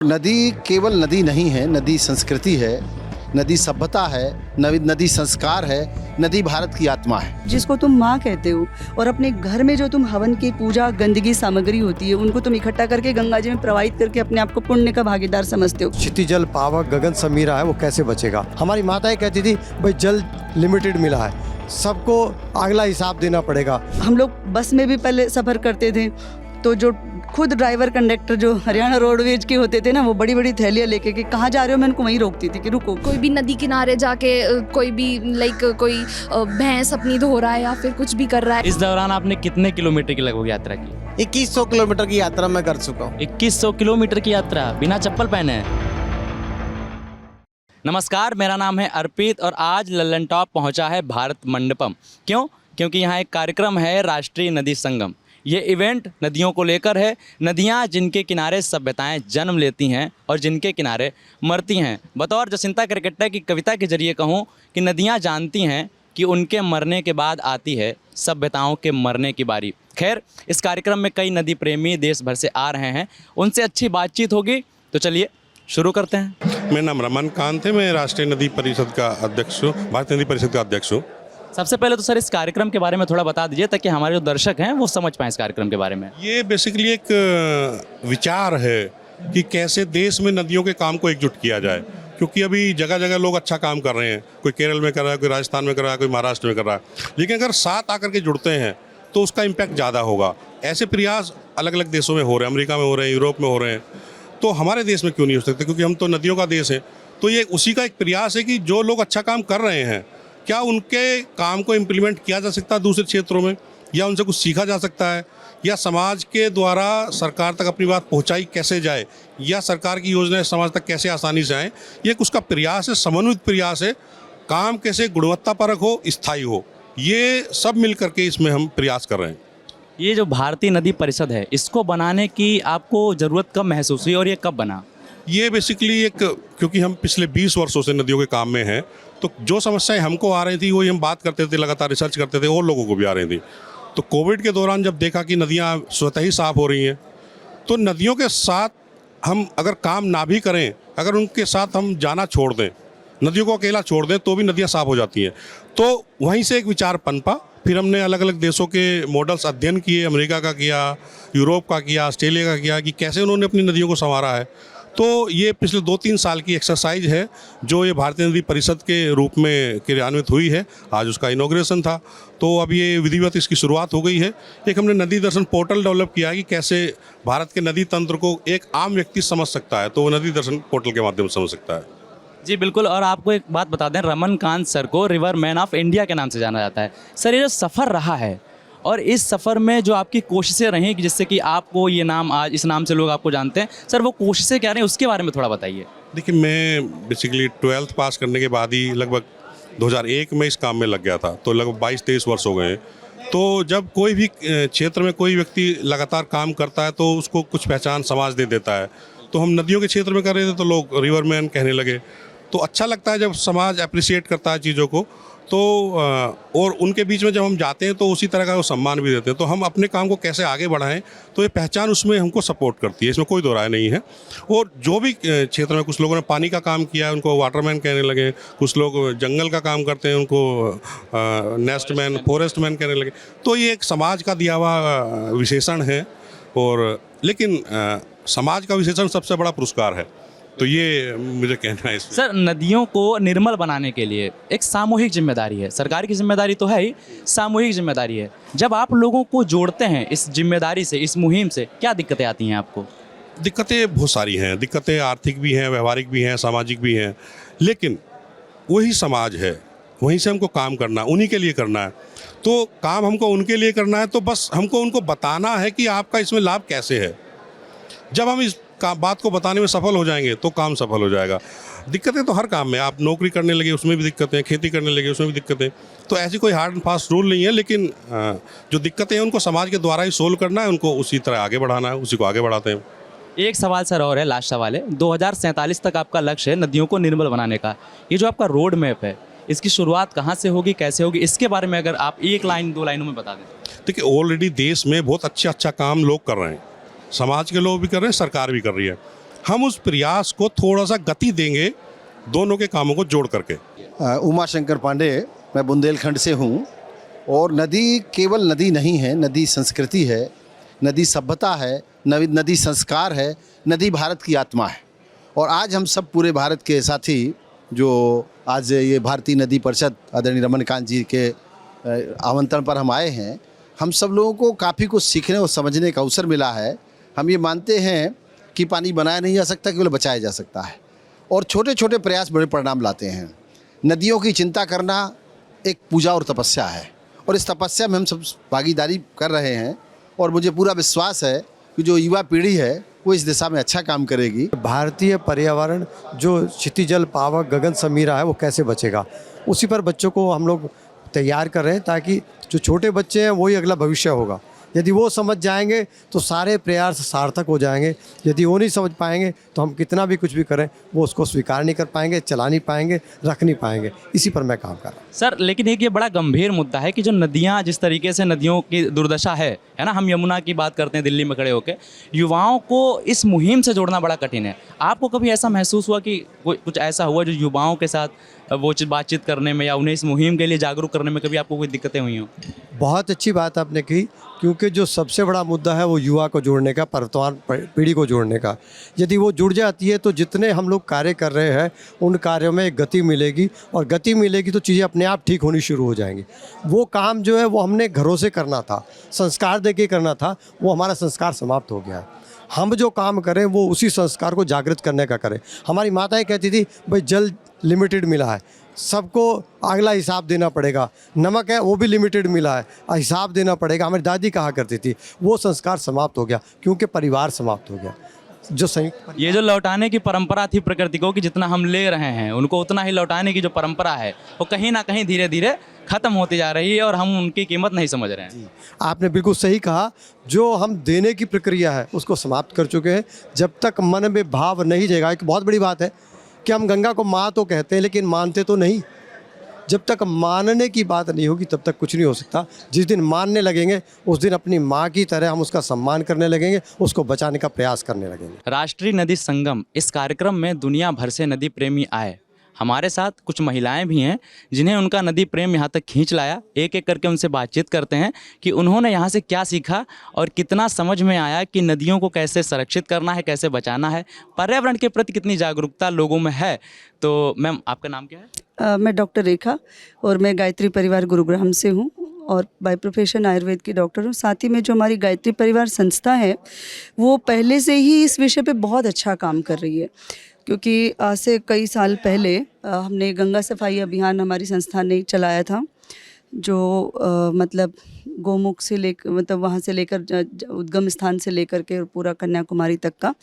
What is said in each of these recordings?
नदी केवल नदी नहीं है, नदी संस्कृति है, नदी सभ्यता है, नदी संस्कार है, नदी भारत की आत्मा है। जिसको तुम माँ कहते हो और अपने घर में जो तुम हवन की पूजा गंदगी सामग्री होती है उनको तुम इकट्ठा करके गंगा जी में प्रवाहित करके अपने आप को पुण्य का भागीदार समझते हो। क्षितिजल पावक गगन समीरा है, वो कैसे बचेगा। हमारी माताएं कहती थी भाई जल लिमिटेड मिला है, सबको अगला हिसाब देना पड़ेगा। हम लोग बस में भी पहले सफ़र करते थे तो जो खुद ड्राइवर कंडक्टर जो हरियाणा रोडवेज के होते थे ना, वो बड़ी बड़ी थैलियाँ लेके कि कहाँ जा रहे हो, मैं उनको वहीं रोकती थी कि रुको। कोई भी नदी किनारे जाके कोई भी कोई भैंस अपनी धो रहा है या फिर कुछ भी कर रहा है। इस दौरान आपने कितने किलोमीटर की लगभग यात्रा की? 2100 किलोमीटर की यात्रा मैं कर चुका हूँ। 2100 किलोमीटर की यात्रा बिना चप्पल पहने। नमस्कार, मेरा नाम है अर्पित और आज लल्लन टॉप पहुंचा है भारत मंडपम। क्यों? क्योंकि यहाँ एक कार्यक्रम है राष्ट्रीय नदी संगम। ये इवेंट नदियों को लेकर है। नदियाँ जिनके किनारे सभ्यताएं जन्म लेती हैं और जिनके किनारे मरती हैं। बतौर जसिंता क्रिकेटर की कविता के जरिए कहूँ कि नदियाँ जानती हैं कि उनके मरने के बाद आती है सभ्यताओं के मरने की बारी। खैर, इस कार्यक्रम में कई नदी प्रेमी देश भर से आ रहे हैं, उनसे अच्छी बातचीत होगी। तो चलिए शुरू करते हैं। मेरा नाम रमनकांत है, मैं राष्ट्रीय नदी परिषद का अध्यक्ष हूँ, भारतीय नदी परिषद का अध्यक्ष हूँ। सबसे पहले तो सर इस कार्यक्रम के बारे में थोड़ा बता दीजिए ताकि हमारे जो दर्शक हैं वो समझ पाएँ इस कार्यक्रम के बारे में। ये बेसिकली एक विचार है कि कैसे देश में नदियों के काम को एकजुट किया जाए, क्योंकि अभी जगह जगह लोग अच्छा काम कर रहे हैं। कोई केरल में कर रहा है, कोई राजस्थान में कर रहा है, कोई महाराष्ट्र में कर रहा है, लेकिन अगर साथ आकर के जुड़ते हैं तो उसका इम्पैक्ट ज़्यादा होगा। ऐसे प्रयास अलग अलग देशों में हो रहे हैं, अमेरिका में हो रहे हैं, यूरोप में हो रहे हैं, तो हमारे देश में क्यों नहीं हो सकते? क्योंकि हम तो नदियों का देश है। तो ये उसी का एक प्रयास है कि जो लोग अच्छा काम कर रहे हैं, क्या उनके काम को इम्प्लीमेंट किया जा सकता है दूसरे क्षेत्रों में, या उनसे कुछ सीखा जा सकता है, या समाज के द्वारा सरकार तक अपनी बात पहुंचाई कैसे जाए, या सरकार की योजनाएं समाज तक कैसे आसानी से आएँ। ये उसका प्रयास है, समन्वित प्रयास है। काम कैसे गुणवत्तापरक हो, स्थायी हो, ये सब मिल करके इसमें हम प्रयास कर रहे हैं। ये जो भारतीय नदी परिषद है, इसको बनाने की आपको ज़रूरत कब महसूस हुई और ये कब बना? ये बेसिकली क्योंकि हम पिछले 20 वर्षों से नदियों के काम में हैं, तो जो समस्याएं हमको आ रही थी वही हम बात करते थे, लगातार रिसर्च करते थे, और लोगों को भी आ रही थी। तो कोविड के दौरान जब देखा कि नदियां स्वतः ही साफ़ हो रही हैं, तो नदियों के साथ हम अगर काम ना भी करें, अगर उनके साथ हम जाना छोड़ दें, नदियों को अकेला छोड़ दें, तो भी नदियाँ साफ़ हो जाती हैं। तो वहीं से एक विचार पनपा। फिर हमने अलग अलग देशों के मॉडल्स अध्ययन किए, अमेरिका का किया, यूरोप का किया, ऑस्ट्रेलिया का किया, कि कैसे उन्होंने अपनी नदियों को संवारा है। तो ये पिछले 2-3 साल की एक्सरसाइज है जो ये भारतीय नदी परिषद के रूप में क्रियान्वित हुई है। आज उसका इनॉग्रेशन था, तो अब ये विधिवत इसकी शुरुआत हो गई है। एक हमने नदी दर्शन पोर्टल डेवलप किया कि कैसे भारत के नदी तंत्र को एक आम व्यक्ति समझ सकता है, तो वो नदी दर्शन पोर्टल के माध्यम से समझ सकता है। जी बिल्कुल। और आपको एक बात बता दें, रमनकांत सर को रिवर मैन ऑफ इंडिया के नाम से जाना जाता है। सर, ये जो सफ़र रहा है और इस सफ़र में जो आपकी कोशिशें रहीं कि जिससे कि आपको ये नाम, आज इस नाम से लोग आपको जानते हैं, सर वो कोशिशें क्या रहीं उसके बारे में थोड़ा बताइए। देखिए, मैं बेसिकली 12th पास करने के बाद ही लगभग 2001 में इस काम में लग गया था, तो लगभग 22-23 वर्ष हो गए हैं। तो जब कोई भी क्षेत्र में कोई व्यक्ति लगातार काम करता है तो उसको कुछ पहचान समाज दे देता है। तो हम नदियों के क्षेत्र में कर रहे थे तो लोग रिवर मैन कहने लगे। तो अच्छा लगता है जब समाज अप्रिशिएट करता है चीज़ों को, तो और उनके बीच में जब हम जाते हैं तो उसी तरह का वो सम्मान भी देते हैं। तो हम अपने काम को कैसे आगे बढ़ाएं, तो ये पहचान उसमें हमको सपोर्ट करती है, इसमें कोई दो राय नहीं है। और जो भी क्षेत्र में कुछ लोगों ने पानी का काम किया है उनको वाटरमैन कहने लगे, कुछ लोग जंगल का काम करते हैं उनको नेस्टमैन, फॉरेस्टमैन कहने लगे। तो ये एक समाज का दिया हुआ विशेषण है, और लेकिन समाज का विशेषण सबसे बड़ा पुरस्कार है। तो ये मुझे कहना है इसमें। सर, नदियों को निर्मल बनाने के लिए एक सामूहिक जिम्मेदारी है। सरकार की जिम्मेदारी तो है ही, सामूहिक जिम्मेदारी है। जब आप लोगों को जोड़ते हैं इस जिम्मेदारी से, इस मुहिम से, क्या दिक्कतें आती हैं आपको? दिक्कतें बहुत सारी हैं। दिक्कतें आर्थिक भी हैं, व्यवहारिक भी हैं, सामाजिक भी हैं, लेकिन वही समाज है, वहीं से हमको काम करना, उन्हीं के लिए करना है। तो काम हमको उनके लिए करना है, तो बस हमको उनको बताना है कि आपका इसमें लाभ कैसे है। जब हम इस बात को बताने में सफल हो जाएंगे तो काम सफल हो जाएगा। दिक्कतें तो हर काम में, आप नौकरी करने लगे उसमें भी दिक्कतें, खेती करने लगे उसमें भी दिक्कतें। तो ऐसी कोई हार्ड एंड फास्ट रूल नहीं है, लेकिन जो दिक्कतें हैं उनको समाज के द्वारा ही सोल्व करना है, उनको उसी तरह आगे बढ़ाना है, उसी को आगे बढ़ाते हैं। एक सवाल सर और है, लास्ट सवाल है। 2047 तक आपका लक्ष्य है नदियों को निर्मल बनाने का। ये जो आपका रोड मैप है, इसकी शुरुआत कहाँ से होगी, कैसे होगी, इसके बारे में अगर आप 1 लाइन 2 लाइनों में बता दें। देखिए, ऑलरेडी देश में बहुत अच्छा काम लोग कर रहे हैं, समाज के लोग भी कर रहे हैं, सरकार भी कर रही है। हम उस प्रयास को थोड़ा सा गति देंगे दोनों के कामों को जोड़ करके। उमा शंकर पांडे, मैं बुंदेलखंड से हूँ। और नदी केवल नदी नहीं है, नदी संस्कृति है, नदी सभ्यता है, नदी संस्कार है, नदी भारत की आत्मा है। और आज हम सब पूरे भारत के साथी जो आज ये भारतीय नदी परिषद आदरणीय रमनकांत जी के आमंत्रण पर हम आए हैं, हम सब लोगों को काफ़ी कुछ सीखने और समझने का अवसर मिला है। हम ये मानते हैं कि पानी बनाया नहीं जा सकता, केवल बचाया जा सकता है। और छोटे छोटे प्रयास बड़े परिणाम लाते हैं। नदियों की चिंता करना एक पूजा और तपस्या है, और इस तपस्या में हम सब भागीदारी कर रहे हैं। और मुझे पूरा विश्वास है कि जो युवा पीढ़ी है वो इस दिशा में अच्छा काम करेगी। भारतीय पर्यावरण जो क्षितिजल पावक गगन समीरा है वो कैसे बचेगा, उसी पर बच्चों को हम लोग तैयार कर रहे हैं, ताकि जो छोटे बच्चे हैं वही अगला भविष्य होगा। यदि वो समझ जाएंगे तो सारे प्रयास सार्थक हो जाएंगे। यदि वो नहीं समझ पाएंगे तो हम कितना भी कुछ भी करें वो उसको स्वीकार नहीं कर पाएंगे, चला नहीं पाएंगे, रख नहीं पाएंगे। इसी पर मैं काम कर रहा हूँ। सर, लेकिन एक ये बड़ा गंभीर मुद्दा है कि जो नदियाँ, जिस तरीके से नदियों की दुर्दशा है ना, हम यमुना की बात करते हैं दिल्ली में खड़े होकर, युवाओं को इस मुहिम से जोड़ना बड़ा कठिन है। आपको कभी ऐसा महसूस हुआ कि कुछ ऐसा हुआ जो युवाओं के साथ वो बातचीत करने में या उन्हें इस मुहिम के लिए जागरूक करने में कभी आपको कोई दिक्कतें हुई हों? बहुत अच्छी बात आपने की, क्योंकि जो सबसे बड़ा मुद्दा है वो युवा को जोड़ने का, वर्तमान पीढ़ी को जोड़ने का। यदि वो जुड़ जाती है तो जितने हम लोग कार्य कर रहे हैं उन कार्यों में एक गति मिलेगी, और गति मिलेगी तो चीज़ें अपने आप ठीक होनी शुरू हो जाएंगी। वो काम जो है वो हमने घरों से करना था, संस्कार दे के करना था, वो हमारा संस्कार समाप्त हो गया है। हम जो काम करें वो उसी संस्कार को जागृत करने का करें। हमारी माताएं कहती थी भाई जल लिमिटेड मिला है, सबको अगला हिसाब देना पड़ेगा। नमक है वो भी लिमिटेड मिला है, हिसाब देना पड़ेगा। हमारी दादी कहा करती थी। वो संस्कार समाप्त हो गया, क्योंकि परिवार समाप्त हो गया। जो संयुक्त ये जो लौटाने की परंपरा थी प्रकृति को, कि जितना हम ले रहे हैं उनको उतना ही लौटाने की जो परंपरा है वो कहीं ना कहीं धीरे धीरे खत्म होती जा रही है, और हम उनकी कीमत नहीं समझ रहे हैं। आपने बिल्कुल सही कहा। जो हम देने की प्रक्रिया है उसको समाप्त कर चुके हैं। जब तक मन में भाव नहीं जाएगा, एक बहुत बड़ी बात है कि हम गंगा को माँ तो कहते हैं लेकिन मानते तो नहीं। जब तक मानने की बात नहीं होगी तब तक कुछ नहीं हो सकता। जिस दिन मानने लगेंगे उस दिन अपनी माँ की तरह हम उसका सम्मान करने लगेंगे, उसको बचाने का प्रयास करने लगेंगे। राष्ट्रीय नदी संगम, इस कार्यक्रम में दुनिया भर से नदी प्रेमी आए। हमारे साथ कुछ महिलाएं भी हैं जिन्हें उनका नदी प्रेम यहाँ तक खींच लाया। एक एक करके उनसे बातचीत करते हैं कि उन्होंने यहाँ से क्या सीखा और कितना समझ में आया कि नदियों को कैसे संरक्षित करना है, कैसे बचाना है, पर्यावरण के प्रति कितनी जागरूकता लोगों में है। तो मैम, आपका नाम क्या है? मैं डॉक्टर रेखा, और मैं गायत्री परिवार गुरुग्राम से हूँ, और बाय प्रोफेशन आयुर्वेद की डॉक्टर हूँ। साथ ही में जो हमारी गायत्री परिवार संस्था है वो पहले से ही इस विषय पे बहुत अच्छा काम कर रही है, क्योंकि आज से कई साल पहले हमने गंगा सफाई अभियान हमारी संस्था ने चलाया था, जो मतलब गोमुख से लेकर, मतलब वहाँ से लेकर उद्गम स्थान से लेकर के पूरा कन्याकुमारी तक का,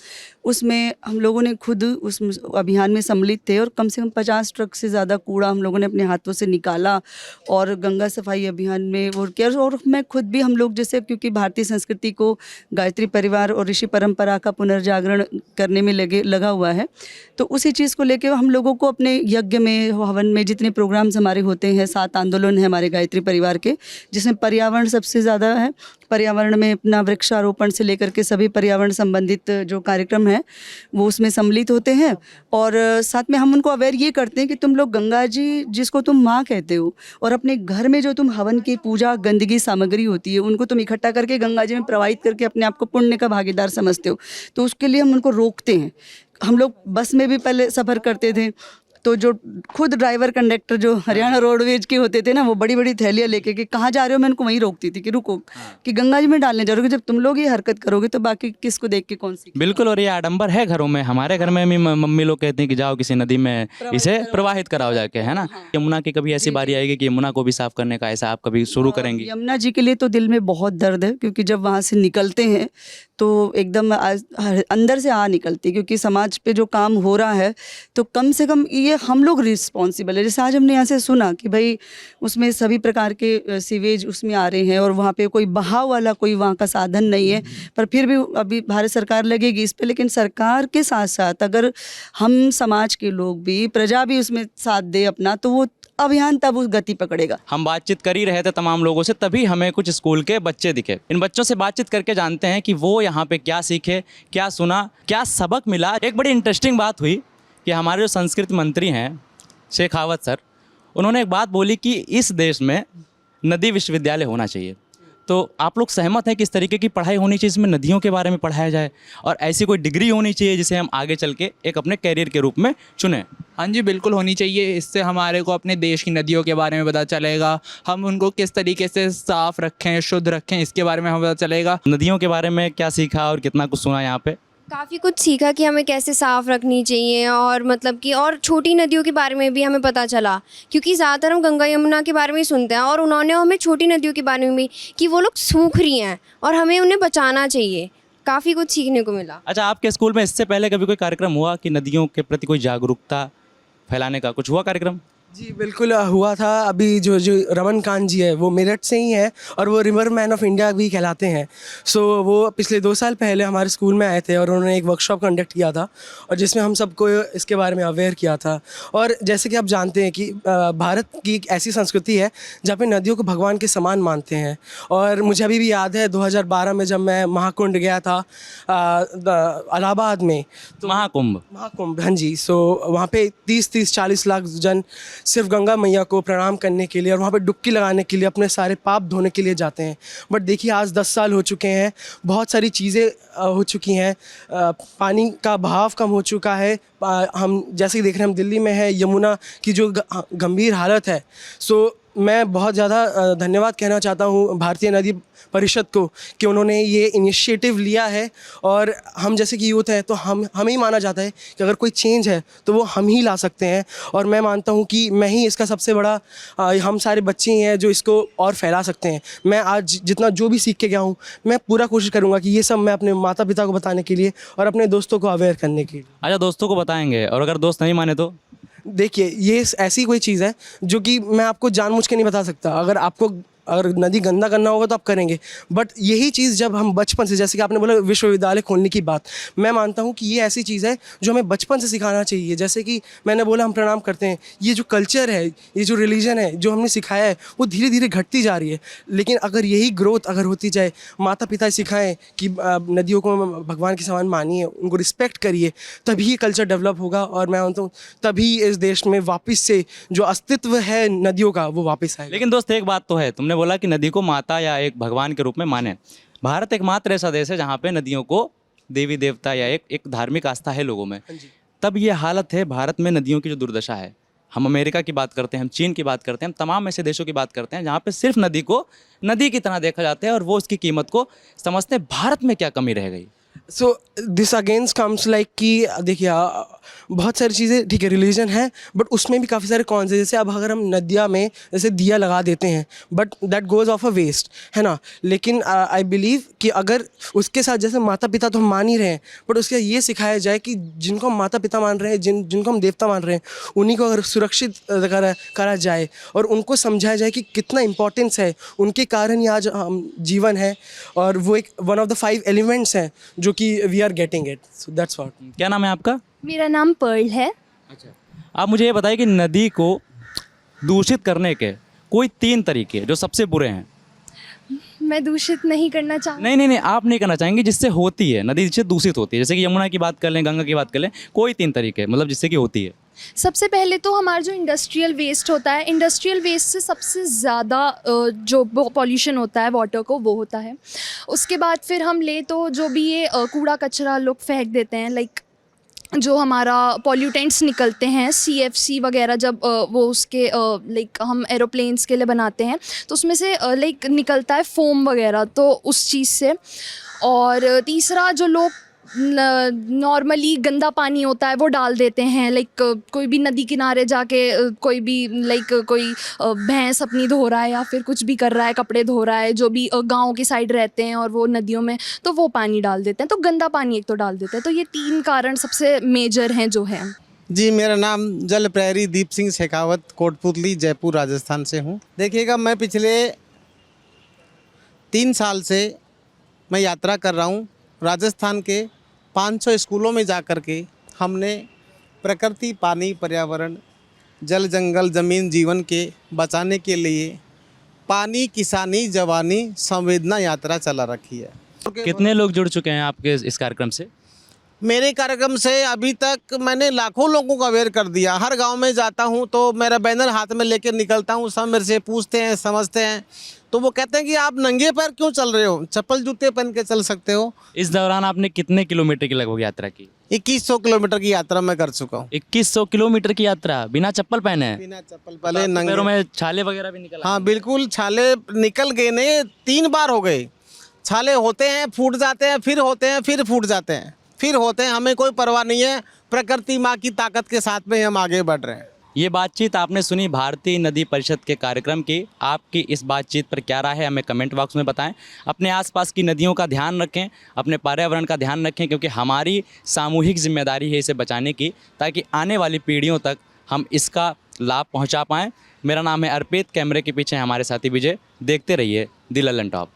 उसमें हम लोगों ने खुद उस अभियान में सम्मिलित थे, और कम से कम 50 ट्रक से ज़्यादा कूड़ा हम लोगों ने अपने हाथों से निकाला और गंगा सफाई अभियान में वो किया। और मैं खुद भी, हम लोग जैसे, क्योंकि भारतीय संस्कृति को गायत्री परिवार और ऋषि परंपरा का पुनर्जागरण करने में लगा हुआ है, तो उसी चीज़ को लेकर हम लोगों को अपने यज्ञ में, हवन में, जितने प्रोग्राम्स हमारे होते हैं, 7 आंदोलन है हमारे गायत्री परिवार के, जिसमें पर्यावरण सबसे ज़्यादा है। पर्यावरण में अपना वृक्षारोपण से लेकर के सभी पर्यावरण संबंधित जो कार्यक्रम है वो उसमें सम्मिलित होते हैं। और साथ में हम उनको अवेयर ये करते हैं कि तुम लोग गंगा जी, जिसको तुम माँ कहते हो, और अपने घर में जो तुम हवन की पूजा गंदगी सामग्री होती है उनको तुम इकट्ठा करके गंगा जी में प्रवाहित करके अपने आप को पुण्य का भागीदार समझते हो, तो उसके लिए हम उनको रोकते हैं। हम लोग बस में भी पहले सफ़र करते थे, तो जो खुद ड्राइवर कंडक्टर जो हरियाणा रोडवेज के होते थे ना, वो बड़ी बड़ी थैलियाँ लेके कि कहाँ जा रहे हो, मैं उनको वहीं रोकती थी कि रुको, कि गंगा जी में डालने जा रहे हो। जब तुम लोग ये हरकत करोगे तो बाकी किसको देख के कौन सी। बिल्कुल, और ये आडंबर है घरों में। हमारे घर में भी मम्मी लोग कहते हैं कि जाओ किसी नदी में इसे प्रवाहित कराओ जाके, है ना। यमुना की कभी ऐसी बारी आएगी कि यमुना को भी साफ करने का ऐसा आप कभी शुरू करेंगी? यमुना जी के लिए तो दिल में बहुत दर्द है, क्योंकि जब वहाँ से निकलते हैं तो एकदम अंदर से निकलती है, क्योंकि समाज पे जो काम हो रहा है, तो कम से कम ये ये हम लोग रिस्पॉन्सिबल है। जैसे आज हमने यहाँ से सुना कि भाई उसमें सभी प्रकार के सीवेज उसमें आ रहे हैं और वहाँ पे कोई बहाव वाला कोई वहाँ का साधन नहीं है, पर फिर भी अभी भारत सरकार लगेगी इस पे। लेकिन सरकार के साथ साथ अगर हम समाज के लोग भी, प्रजा भी उसमें साथ दे अपना, तो वो अभियान तब उस गति पकड़ेगा। हम बातचीत कर ही रहे थे तमाम लोगों से, तभी हमें कुछ स्कूल के बच्चे दिखे। इन बच्चों से बातचीत करके जानते हैं कि वो यहाँ पे क्या सीखे, क्या सुना, क्या सबक मिला। एक बड़ी इंटरेस्टिंग बात हुई कि हमारे जो संस्कृति मंत्री हैं शेखावत सर, उन्होंने एक बात बोली कि इस देश में नदी विश्वविद्यालय होना चाहिए। तो आप लोग सहमत हैं कि इस तरीके की पढ़ाई होनी चाहिए, इसमें नदियों के बारे में पढ़ाया जाए और ऐसी कोई डिग्री होनी चाहिए जिसे हम आगे चल के एक अपने कैरियर के रूप में चुनें? हाँ जी, बिल्कुल होनी चाहिए। इससे हमारे को अपने देश की नदियों के बारे में पता चलेगा, हम उनको किस तरीके से साफ़ रखें, शुद्ध रखें, इसके बारे में हमें पता चलेगा। नदियों के बारे में क्या सीखा और कितना कुछ सुना यहाँ पे? काफ़ी कुछ सीखा कि हमें कैसे साफ़ रखनी चाहिए, और मतलब कि और छोटी नदियों के बारे में भी हमें पता चला, क्योंकि ज़्यादातर हम गंगा यमुना के बारे में ही सुनते हैं, और उन्होंने हमें छोटी नदियों के बारे में भी कि वो लोग सूख रही हैं और हमें उन्हें बचाना चाहिए। काफ़ी कुछ सीखने को मिला। अच्छा, आपके स्कूल में इससे पहले कभी कोई कार्यक्रम हुआ कि नदियों के प्रति कोई जागरूकता फैलाने का कुछ हुआ कार्यक्रम? जी बिल्कुल हुआ था। अभी जो रमनकांत जी है वो मेरठ से ही हैं और वो रिवर मैन ऑफ इंडिया भी कहलाते हैं। सो वो पिछले 2 साल पहले हमारे स्कूल में आए थे और उन्होंने एक वर्कशॉप कंडक्ट किया था और जिसमें हम सबको इसके बारे में अवेयर किया था। और जैसे कि आप जानते हैं कि भारत की एक ऐसी संस्कृति है जहाँ पे नदियों को भगवान के समान मानते हैं। और मुझे अभी भी याद है 2012 में जब मैं महाकुंड गया था इलाहाबाद में, तो महाकुंभ, हाँ जी। सो वहाँ पे 30-40 लाख जन सिर्फ गंगा मैया को प्रणाम करने के लिए और वहाँ पे डुबकी लगाने के लिए, अपने सारे पाप धोने के लिए जाते हैं। बट देखिए आज 10 साल हो चुके हैं, बहुत सारी चीज़ें हो चुकी हैं, पानी का बहाव कम हो चुका है। हम जैसे कि देख रहे हैं हम दिल्ली में है, यमुना की जो गंभीर हालत है। सो मैं बहुत ज़्यादा धन्यवाद कहना चाहता हूँ भारतीय नदी परिषद को कि उन्होंने ये इनिशिएटिव लिया है। और हम जैसे कि यूथ हैं तो हमें ही माना जाता है कि अगर कोई चेंज है तो वो हम ही ला सकते हैं। और मैं मानता हूँ कि मैं ही इसका सबसे बड़ा, हम सारे बच्चे ही हैं जो इसको और फैला सकते हैं। मैं आज जितना जो भी सीख के गया हूँ, मैं पूरा कोशिश करूँगा कि ये सब मैं अपने माता पिता को बताने के लिए और अपने दोस्तों को अवेयर करने के लिए। अच्छा, दोस्तों को बताएंगे और अगर दोस्त नहीं माने तो? देखिए ये ऐसी कोई चीज़ है जो कि मैं आपको जानबूझ के नहीं बता सकता। अगर नदी गंदा करना होगा तो आप करेंगे, बट यही चीज़ जब हम बचपन से, जैसे कि आपने बोला विश्वविद्यालय खोलने की बात, मैं मानता हूँ कि ये ऐसी चीज़ है जो हमें बचपन से सिखाना चाहिए। जैसे कि मैंने बोला हम प्रणाम करते हैं, ये जो कल्चर है, ये जो रिलीजन है जो हमने सिखाया है वो धीरे धीरे घटती जा रही है। लेकिन अगर यही ग्रोथ अगर होती जाए, माता पिता सिखाएं कि नदियों को भगवान के समान मानिए, उनको रिस्पेक्ट करिए, तभी ये कल्चर डेवलप होगा। और मैं मानता हूँ तभी इस देश में वापस से जो अस्तित्व है नदियों का वो वापस आएगा। लेकिन दोस्त एक बात तो है, तुमने बोला कि नदी को माता या एक भगवान के रूप में माने। भारत एकमात्र ऐसा देश है जहाँ पे नदियों को देवी देवता या एक धार्मिक आस्था है लोगों में। तब ये हालत है भारत में नदियों की जो दुर्दशा है। हम अमेरिका की बात करते हैं, हम चीन की बात करते हैं, हम तमाम ऐसे देशों की बात करते हैं जहाँ पे सिर्फ नदी को नदी की तरह देखा जाता है और वो उसकी कीमत को समझते हैं। भारत में क्या कमी रह गई? So this against comes like कि देखिए बहुत सारी चीज़ें, ठीक है रिलीजन है, बट उसमें भी काफ़ी सारे कौन से, जैसे अब अगर हम नदिया में जैसे दिया लगा देते हैं but that goes of a waste, है ना। लेकिन आई बिलीव कि अगर उसके साथ जैसे माता पिता तो हम मान ही रहे हैं, बट उसके ये सिखाया जाए कि जिनको हम माता पिता मान रहे हैं, जिनको हम देवता मान रहे हैं, उन्हीं को अगर सुरक्षित करा जाए और उनको समझाया जाए कि कितना इंपॉर्टेंस है, उनके कारण ही आज हम जीवन है और वो एक वन ऑफ द 5 एलिमेंट्स हैं जो कि we are getting it. So that's what. क्या नाम है आपका? मेरा नाम पर्ल है। अच्छा, आप मुझे ये बताइए कि नदी को दूषित करने के कोई 3 तरीके जो सबसे बुरे हैं। मैं दूषित नहीं करना चाहती। नहीं, आप नहीं करना चाहेंगे, जिससे होती है नदी, जिससे दूषित होती है। जैसे कि यमुना की बात कर लें, गंगा की बात कर लें, कोई 3 तरीके मतलब जिससे कि होती है। सबसे पहले तो हमारा जो इंडस्ट्रियल वेस्ट होता है, इंडस्ट्रियल वेस्ट से सबसे ज़्यादा जो पॉल्यूशन होता है वाटर को, वो होता है। उसके बाद फिर हम ले तो जो भी ये कूड़ा कचरा लोग फेंक देते हैं, लाइक जो हमारा पॉल्यूटेंट्स निकलते हैं CFC वगैरह, जब वो उसके लाइक हम एरोप्लेन्स के लिए बनाते हैं तो उसमें से लाइक निकलता है फोम वगैरह, तो उस चीज़ से। और तीसरा जो लोग नॉर्मली गंदा पानी होता है वो डाल देते हैं, लाइक कोई भी नदी किनारे जाके कोई भी लाइक कोई भैंस अपनी धो रहा है या फिर कुछ भी कर रहा है, कपड़े धो रहा है, जो भी गांव की साइड रहते हैं और वो नदियों में, तो वो पानी डाल देते हैं, तो गंदा पानी एक तो डाल देते हैं। तो ये 3 कारण सबसे मेजर हैं जो हैं। जी, मेरा नाम जल प्रहरी दीप सिंह शेखावत, कोटपुतली, जयपुर, राजस्थान से हूँ। देखिएगा, मैं पिछले 3 साल से मैं यात्रा कर रहा हूँ। राजस्थान के 500 स्कूलों में जा कर के हमने प्रकृति, पानी, पर्यावरण, जल, जंगल, ज़मीन, जीवन के बचाने के लिए पानी, किसानी, जवानी, संवेदना यात्रा चला रखी है। कितने लोग जुड़ चुके हैं आपके इस कार्यक्रम से? मेरे कार्यक्रम से अभी तक मैंने लाखों लोगों को अवेयर कर दिया। हर गांव में जाता हूं तो मेरा बैनर हाथ में लेकर निकलता हूं। सब मेरे से पूछते हैं, समझते हैं, तो वो कहते हैं कि आप नंगे पैर क्यों चल रहे हो, चप्पल जूते पहन के चल सकते हो। इस दौरान आपने कितने किलोमीटर की लगभग यात्रा की? 2100 किलोमीटर की यात्रा मैं कर चुका हूँ। 2100 किलोमीटर की यात्रा बिना चप्पल पहने? बिना चप्पल पहले आपके नंगे। पैरों में छाले वगैरह भी निकल आए? हाँ बिल्कुल, छाले निकल गए, नहीं 3 बार हो गए। छाले होते हैं, फूट जाते हैं, फिर होते हैं, फिर फूट जाते हैं, फिर होते हैं। हमें कोई परवाह नहीं है, प्रकृति माँ की ताकत के साथ में हम आगे बढ़ रहे हैं। ये बातचीत आपने सुनी भारतीय नदी परिषद के कार्यक्रम की। आपकी इस बातचीत पर क्या राय है हमें कमेंट बॉक्स में बताएं। अपने आसपास की नदियों का ध्यान रखें, अपने पर्यावरण का ध्यान रखें, क्योंकि हमारी सामूहिक जिम्मेदारी है इसे बचाने की, ताकि आने वाली पीढ़ियों तक हम इसका लाभ पहुंचा पाएं। मेरा नाम है अर्पित, कैमरे के पीछे हमारे साथी विजय। देखते रहिए द लल्लन टॉप।